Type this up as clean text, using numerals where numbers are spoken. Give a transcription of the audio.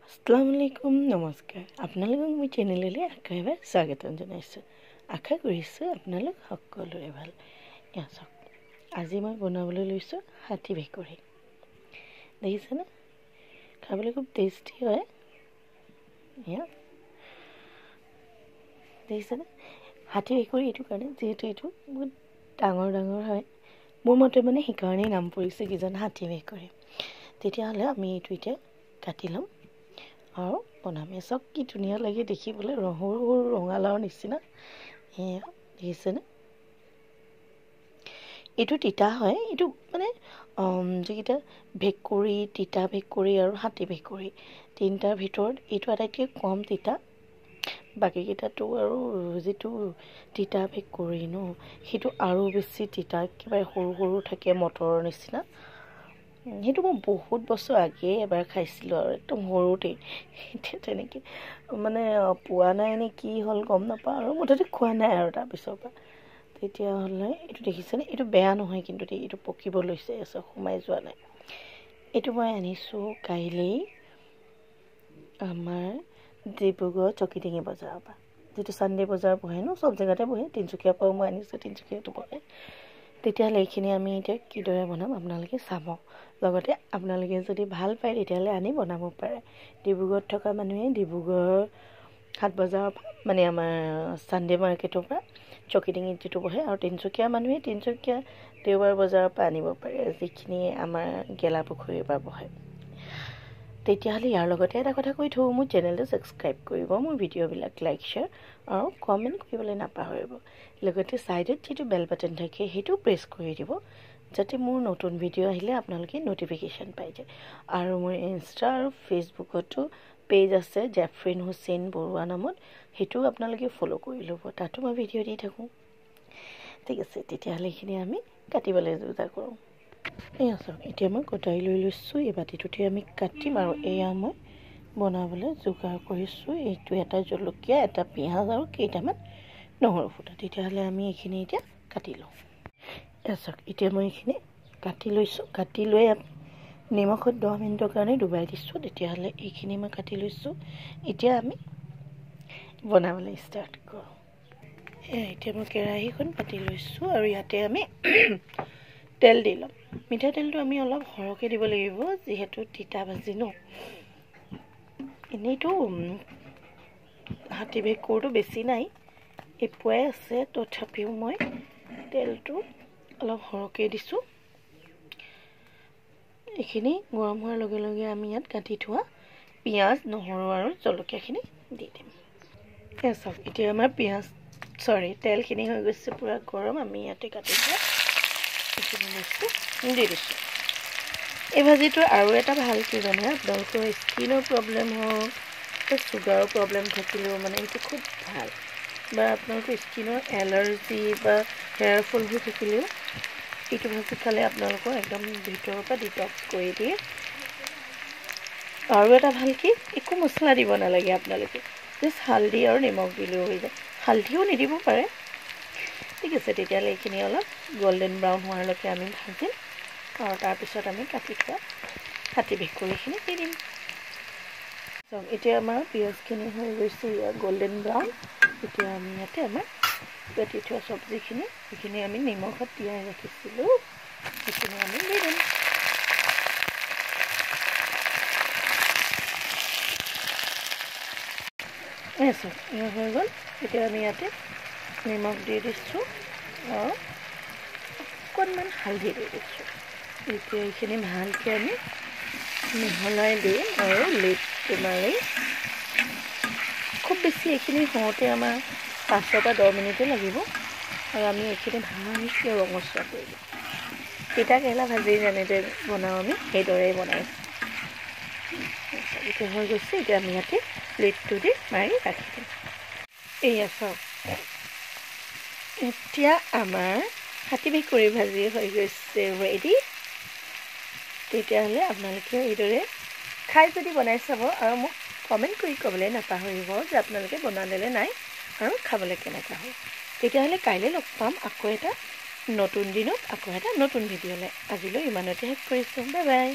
আসসালামু আলাইকুম নমস্কাৰ আপোনালোকক মই চেনেললৈ আকৌ এবাৰ স্বাগতম জনাইছোঁ। আশা কৰিছোঁ আপোনালোক সকলোৰে ভাল। এয়া চাওক, আজি মই বনাবলৈ লৈছোঁ হাতী ভেকুৰী। দেখিছেনে? খাবলৈ খুব টেষ্টি হয়। এয়া দেখিছেনে? হাতী ভেকুৰী এইটো কাৰণে যিহেতু এইটো বহুত ডাঙৰ হয়। মোৰ মতে মানে সেইকাৰণেই নাম পৰিছে কিজান হাতী ভেকুৰী। তেতিয়াহ'লে আমি এইটো এতিয়া কাটি ল'ম আৰু বনাম। চাওক কি ধুনীয়া লাগে দেখিবলৈ, সৰু সৰু ৰঙালাওৰ নিচিনা। এয়া দেখিছেনে? এইটো তিতা হয়। এইটো মানে যিকেইটা ভেকুৰী, তিতা ভেকুৰী আৰু হাতী ভেকুৰী তিনিটাৰ ভিতৰত এইটো আটাইতকৈ কম তিতা। বাকীকেইটাতো আৰু যিটো তিতা ভেকুৰী ন, সেইটো আৰু বেছি তিতা, একেবাৰে সৰু সৰু থাকে মটৰৰ নিচিনা। সেইটো মই বহুত বছৰ আগেয়ে এবাৰ খাইছিলোঁ আৰু একদম সৰুতেই। এতিয়া তেনেকৈ মানে পোৱা নাই নে কি হ'ল গম নাপাওঁ, আৰু মুঠতে খোৱা নাই আৰু তাৰপিছৰ পৰা। তেতিয়াহ'লে এইটো দেখিছেনে? এইটো বেয়া নহয় কিন্তু দেই, এইটো পকিব লৈছে, সোমাই যোৱা নাই। এইটো মই আনিছোঁ কাইলৈ আমাৰ ডিব্ৰুগড় চকিডিঙি বজাৰৰ পৰা, যিটো চানডে বজাৰ বহে ন, চব জেগাতে বহে। তিনিচুকীয়াৰ পৰাও মই আনিছোঁ, তিনিচুকীয়াতো বহে। তেতিয়াহ'লে এইখিনি আমি এতিয়া কিদৰে বনাম আপোনালোকে চাব। লগতে আপোনালোকে যদি ভাল পায় তেতিয়াহ'লে আনি বনাব পাৰে। ডিব্ৰুগড়ত থকা মানুহে ডিব্ৰুগড়ৰ হাট বজাৰৰ পৰা, মানে আমাৰ চানডে মাৰ্কেটৰ পৰা চকিডিঙিত যিটো বহে, আৰু তিনিচুকীয়া মানুহে তিনিচুকীয়া দেওবাৰ বজাৰৰ পৰা আনিব পাৰে, যিখিনি আমাৰ গেলাপুখুৰীৰ পৰা বহে। তেতিয়াহ'লে ইয়াৰ লগতে এটা কথা কৈ থওঁ, মোৰ চেনেলটো ছাবস্ক্ৰাইব কৰিব, মোৰ ভিডিঅ'বিলাক লাইক, শ্বেয়াৰ আৰু কমেণ্ট কৰিবলৈ নাপাহৰিব। লগতে ছাইডত যিটো বেল বাটন থাকে সেইটো প্ৰেছ কৰি দিব, যাতে মোৰ নতুন ভিডিঅ' আহিলে আপোনালোকে ন'টিফিকেশ্যন পাই যায়। আৰু মোৰ ইনষ্টা আৰু ফেচবুকতো পেজ আছে, জেফ্ৰিন হুছেইন বৰুৱা নামত, সেইটোও আপোনালোকে ফ'ল' কৰি ল'ব, তাতো মই ভিডিঅ' দি থাকোঁ। ঠিক আছে, তেতিয়াহ'লে এইখিনি আমি কাটিবলৈ যোজা কৰোঁ। এয়া চাওক, এতিয়া মই কটাৰী লৈ লৈছোঁ, এই বাতিটোতে আমি কাটিম। আৰু এয়া মই বনাবলৈ যোগাৰ কৰিছোঁ, এইটো এটা জলকীয়া, এটা পিঁয়াজ আৰু কেইটামান নহৰু ফুটা। তেতিয়াহ'লে আমি এইখিনি এতিয়া কাটি লওঁ। এয়া চাওক, এতিয়া মই এইখিনি কাটি লৈছোঁ। কাটি লৈ নিমখত 10 মিনিটৰ কাৰণে ডুবাই দিছোঁ। তেতিয়াহ'লে এইখিনি মই কাটি লৈছোঁ। এতিয়া আমি বনাবলৈ ষ্টাৰ্ট কৰোঁ। এতিয়া মই কেৰাহীখন পাতি লৈছোঁ আৰু ইয়াতে আমি তেল দি ল'ম। মিঠাতেলটো আমি অলপ সৰহকৈ দিব লাগিব, যিহেতু তিতা ভাজি ন। এনেইতো হাতী ভেকুৰটো বেছি নাই, এপুৱাই আছে, তথাপিও মই তেলটো অলপ সৰহকৈ দিছোঁ। এইখিনি গৰম হোৱাৰ লগে লগে আমি ইয়াত কাটি থোৱা পিঁয়াজ, নহৰু আৰু জলকীয়াখিনি দি দিম। এয়া চাওক, এতিয়া আমাৰ তেলখিনি হৈ গৈছে পূৰা গৰম। আমি ইয়াতে কাটি থোৱা এইখিনি বস্তু দি দিছোঁ। এই ভাজিটোৰ আৰু এটা ভাল কি জানে, আপোনালোকৰ স্কিনৰ প্ৰব্লেম হওক বা চুগাৰৰ প্ৰব্লেম থাকিলেও মানে এইটো খুব ভাল, বা আপোনালোকৰ স্কিনৰ এলাৰ্জি বা হেয়াৰ ফল হৈ থাকিলেও এইটো ভাজি খালে আপোনালোকৰ একদম ভিতৰৰ পৰা ডিটক্স কৰি দিয়ে। আৰু এটা ভাল কি, একো মছলা দিব নালাগে আপোনালোকে, জাষ্ট হালধি আৰু নিমখ দিলেও হৈ যায়। হালধিও নিদিব পাৰে। ঠিক আছে, তেতিয়াহ'লে এইখিনি অলপ গল্ডেন ব্ৰাউন হোৱালৈকে আমি ভাজিম, আৰু তাৰপিছত আমি কাটি থোৱা হাতী ভেকুৰীখিনি দি দিম। চাওক, এতিয়া আমাৰ পিঁয়াজখিনি হৈ গৈছে গল্ডেন ব্ৰাউন। এতিয়া আমি ইয়াতে আমাৰ কাটি থোৱা চব্জিখিনি, যিখিনি আমি নিমখত তিয়াই ৰাখিছিলোঁ, সেইখিনি আমি দি দিম। চাওক, এয়া হৈ গ'ল। এতিয়া আমি ইয়াতে নিমখ দি দিছোঁ আৰু অকণমান হালধি দি দিছোঁ। এতিয়া এইখিনি ভালকৈ আমি মিহলাই দিম আৰু লিডটো মাৰি, খুব বেছি এইখিনি হওঁতে আমাৰ 5 পৰা 10 মিনিটে লাগিব। আৰু আমি এইখিনি ভালকৈ ৰঙচুৱা কৰি দিম। তিতা কেৰেলা ভাজি যেনেদৰে বনাওঁ আমি সেইদৰেই বনাইছোঁ। এতিয়া হৈ গৈছে। এতিয়া আমি ইয়াতে লিডটো দি মাৰি ৰাখি দিম। এয়া চাওক, এতিয়া আমাৰ হাতী ভেকুৰী ভাজি হৈ গৈছে ৰেডি। তেতিয়াহ'লে আপোনালোকে এইদৰে খাই যদি বনাই চাব, আৰু মোক কমেণ্ট কৰি ক'বলৈ নাপাহৰিব যে আপোনালোকে বনালে নাই আৰু খাবলৈ কেনেকুৱা হয়। তেতিয়াহ'লে কাইলৈ লগ পাম আকৌ এটা নতুন দিনত, আকৌ এটা নতুন ভিডিঅ'লৈ। আজিলৈ ইমানতে শেষ কৰিছোঁ। Bye bye.